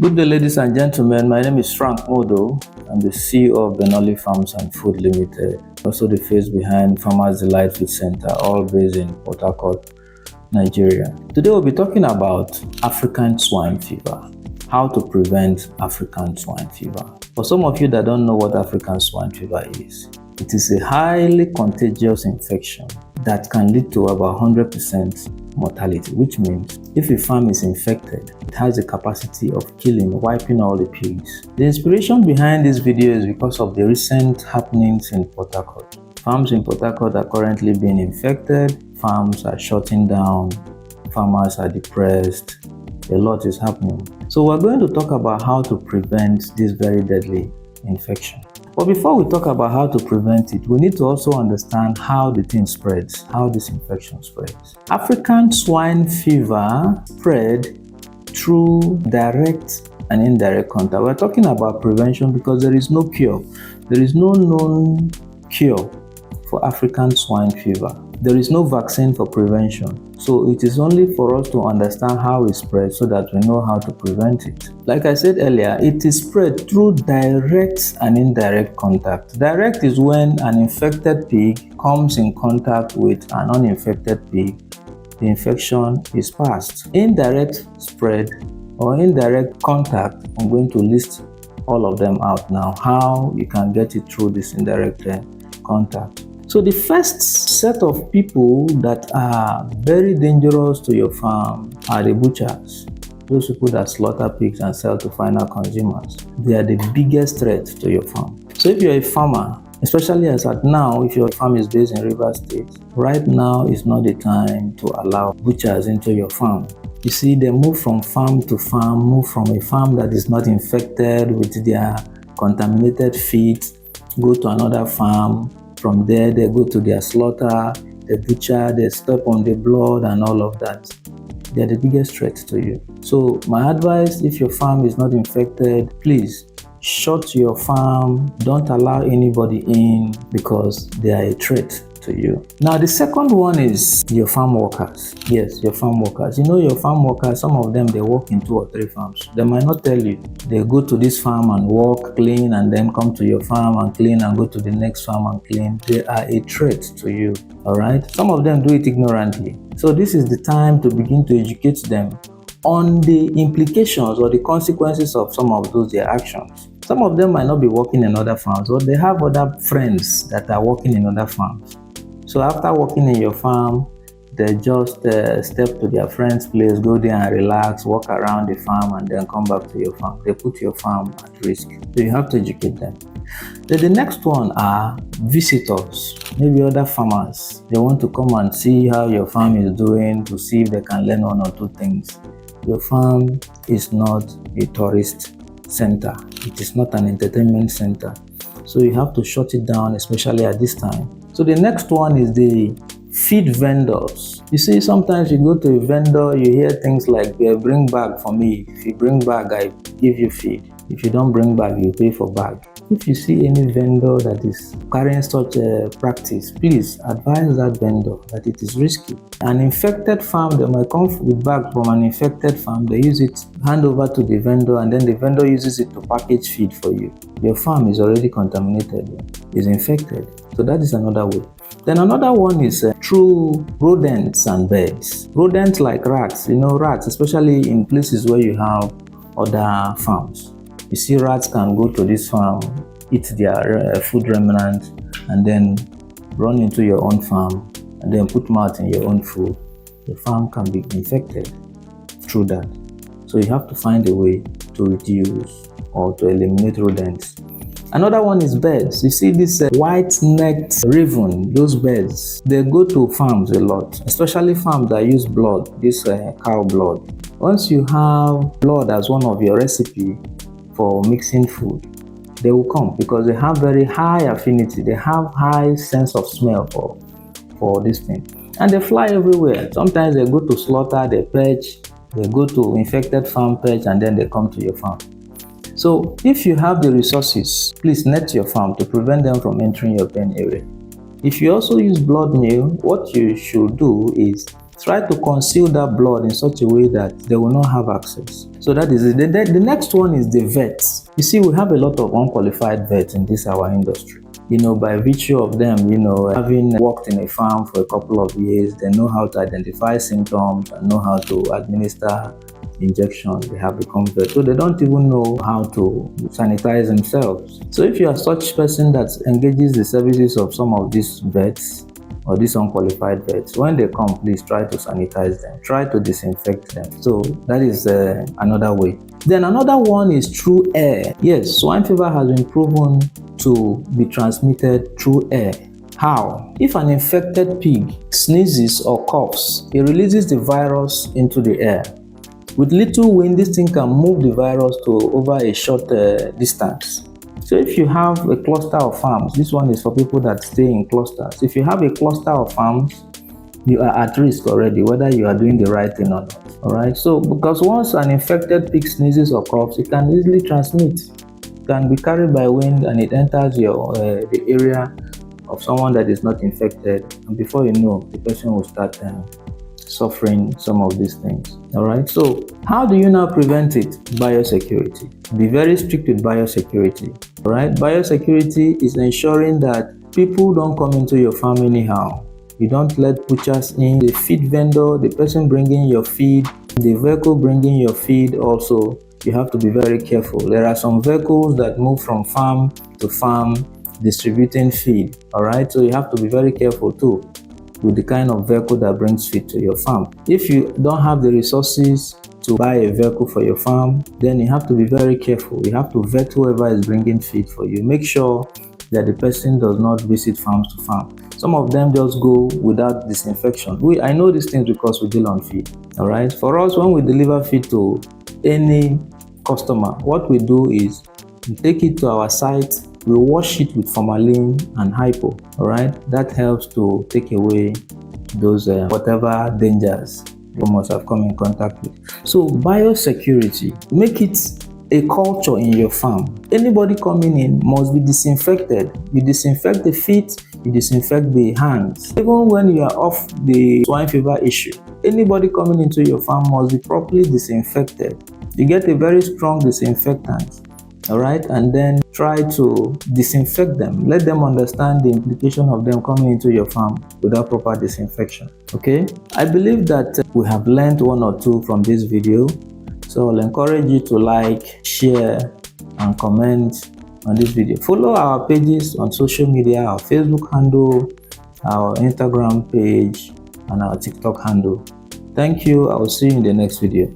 Good day, ladies and gentlemen. My name is Frank Modo. I'm the CEO of Benoli Farms and Food Limited, also the face behind Farmers Delight Food Center, all based in Port Harcourt, Nigeria. Today we'll be talking about African swine fever, how to prevent African swine fever. For some of you that don't know what African swine fever is, it is a highly contagious infection that can lead to about 100% mortality, which means if a farm is infected, it has the capacity of killing, wiping all the pigs. The inspiration behind this video is because of the recent happenings in Port Harcourt. Farms in Port Harcourt are currently being infected, farms are shutting down, farmers are depressed, a lot is happening. So we're going to talk about how to prevent this very deadly infection. But before we talk about how to prevent it, we need to also understand how the thing spreads, how this infection spreads. African swine fever spread through direct and indirect contact. We're talking about prevention because there is no cure. There is no known cure for African swine fever. There is no vaccine for prevention. So it is only for us to understand how it spreads so that we know how to prevent it. Like I said earlier, it is spread through direct and indirect contact. Direct is when an infected pig comes in contact with an uninfected pig. The infection is passed. Indirect spread or indirect contact, I'm going to list all of them out now, how you can get it through this indirect contact. So the first set of people that are very dangerous to your farm are the butchers. Those people that slaughter pigs and sell to final consumers. They are the biggest threat to your farm. So if you're a farmer, especially as at now, if your farm is based in Rivers State, right now is not the time to allow butchers into your farm. You see, they move from farm to farm, move from a farm that is not infected with their contaminated feet, go to another farm. From there, they go to their slaughter, the butcher, they step on the blood and all of that. They're the biggest threat to you. So my advice, if your farm is not infected, please shut your farm. Don't allow anybody in because they are a threat to you. Now, the second one is your farm workers. Yes, your farm workers. You know, your farm workers, some of them, they work in 2 or 3 farms. They might not tell you. They go to this farm and work, clean, and then come to your farm and clean and go to the next farm and clean. They are a threat to you, all right? Some of them do it ignorantly. So this is the time to begin to educate them on the implications or the consequences of some of those their actions. Some of them might not be working in other farms, but they have other friends that are working in other farms. So after working in your farm, they just step to their friend's place, go there and relax, walk around the farm, and then come back to your farm. They put your farm at risk. So you have to educate them. Then the next one are visitors, maybe other farmers. They want to come and see how your farm is doing, to see if they can learn 1 or 2 things. Your farm is not a tourist center. It is not an entertainment center. So you have to shut it down, especially at this time. So the next one is the feed vendors. You see, sometimes you go to a vendor, you hear things like, bring bag for me. If you bring bag, I give you feed. If you don't bring bag, you pay for bag. If you see any vendor that is carrying such a practice, please advise that vendor that it is risky. An infected farm, they might come with bag from an infected farm, they use it, hand over to the vendor, and then the vendor uses it to package feed for you. Your farm is already contaminated, is infected. So that is another way. Then another one is through rodents and birds. Rodents like rats, you know, rats, especially in places where you have other farms. You see, rats can go to this farm, eat their food remnants, and then run into your own farm, and then put mouth in your own food. The farm can be infected through that. So you have to find a way to reduce or to eliminate rodents. Another one is birds. You see this white-necked raven, those birds, they go to farms a lot, especially farms that use blood, this cow blood. Once you have blood as one of your recipe for mixing food, they will come because they have very high affinity. They have high sense of smell for this thing. And they fly everywhere. Sometimes they go to slaughter, they perch, they go to infected farm perch, and then they come to your farm. So if you have the resources, please net your farm to prevent them from entering your pen area. If you also use blood meal, what you should do is try to conceal that blood in such a way that they will not have access. So that is it. The next one is the vets. You see, we have a lot of unqualified vets in this our industry. By virtue of them, having worked in a farm for a couple of years, they know how to identify symptoms and know how to administer injection. They have become vets. So they don't even know how to sanitize themselves. So if you are such person that engages the services of some of these vets or these unqualified vets, when they come, please try to sanitize them, try to disinfect them. So that is another way. Then another one is through air. Yes, swine fever has been proven to be transmitted through air. How? If an infected pig sneezes or coughs, it releases the virus into the air. With little wind, this thing can move the virus to over a short distance. So if you have a cluster of farms, this one is for people that stay in clusters. If you have a cluster of farms, you are at risk already, whether you are doing the right thing or not. All right. So because once an infected pig sneezes or coughs, it can easily transmit. It can be carried by wind and it enters the area of someone that is not infected, and before you know, the person will start suffering some of these things. All right. So how do you now prevent it? Biosecurity. Be very strict with biosecurity. All right. Biosecurity is ensuring that people don't come into your farm anyhow. You don't let butchers in. The feed vendor, the person bringing your feed, the vehicle bringing your feed also, you have to be very careful. There are some vehicles that move from farm to farm distributing feed. All right. So you have to be very careful too with the kind of vehicle that brings feed to your farm. If you don't have the resources to buy a vehicle for your farm, then you have to be very careful. You have to vet whoever is bringing feed for you. Make sure that the person does not visit farms to farm. Some of them just go without disinfection. I know these things because we deal on feed. All right. For us, when we deliver feed to any customer, what we do is we take it to our site. We wash it with formalin and hypo. All right. That helps to take away those whatever dangers you must have come in contact with. So biosecurity, make it a culture in your farm. Anybody coming in must be disinfected. You disinfect the feet, you disinfect the hands. Even when you are off the swine fever issue, anybody coming into your farm must be properly disinfected. You get a very strong disinfectant. All right, and then try to disinfect them. Let them understand the implication of them coming into your farm without proper disinfection. Okay, I believe that we have learned one or two from this video. So I'll encourage you to like, share, and comment on this video. Follow our pages on social media, our Facebook handle, our Instagram page, and our TikTok handle. Thank you. I will see you in the next video.